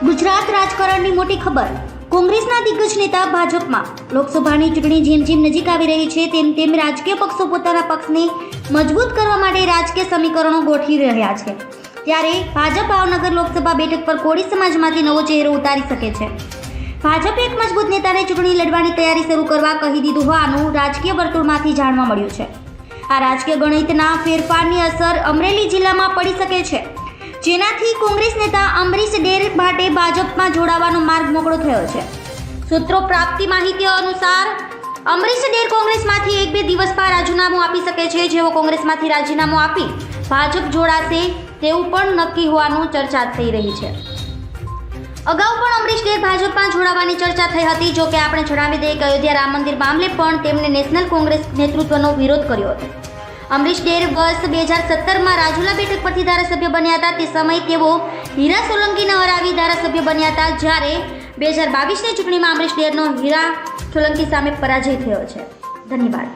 ગુજરાત રાજકારણની મોટી ખબર. કોંગ્રેસના દિગ્ગજ નેતા ભાજપમાં. લોકસભાની ચૂંટણી જેમ જેમ નજીક આવી રહી છે તેમ તેમ રાજકીય પક્ષો પોતાના પક્ષને મજબૂત કરવા માટે રાજકીય સમીકરણો ગોઠવી રહ્યા છે. ત્યારે ભાજપ ભાવનગર લોકસભા બેઠક પર કોળી સમાજમાંથી નવો ચહેરો ઉતારી શકે છે. ભાજપે એક મજબૂત નેતાને ચૂંટણી લડવાની તૈયારી શરૂ કરવા કહી દીધું હોવાનું રાજકીય વર્તુળમાંથી જાણવા મળ્યું છે. આ રાજકીય ગણિતના ફેરફારની અસર અમરેલી જિલ્લામાં પડી શકે છે, જેનાથી કોંગ્રેસ નેતા અમરીશ ડેર માટે ભાજપમાં જોડાવાનો માર્ગ મોકળો થયો છે. સૂત્રો પ્રાપ્તિ માહિતી અનુસાર અમરીશ ડેર કોંગ્રેસમાંથી 1-2 દિવસ બાદ રાજીનામું આપી શકે છે. જેઓ કોંગ્રેસમાંથી રાજીનામું આપી ભાજપ જોડાશે તેવું પણ નક્કી હોવાનું ચર્ચા થઈ રહી છે. અગાઉ પણ અમરીશ ડેર ભાજપમાં જોડાવાની ચર્ચા થઈ હતી. જો કે આપણે જણાવી દઈએ કે અયોધ્યા રામ મંદિર મામલે પણ તેમણે નેશનલ કોંગ્રેસ નેતૃત્વનો વિરોધ કર્યો હતો. અમરીશ ડેર વર્ષ 2017માં રાજુલા બેઠક પરથી ધારાસભ્ય બન્યા હતા. તે સમયે તેઓ હીરા સોલંકીને હરાવી ધારાસભ્ય બન્યા હતા. જ્યારે 2022ની ચૂંટણીમાં અમરીશ ડેરનો હીરા સોલંકી સામે પરાજય થયો છે. ધન્યવાદ.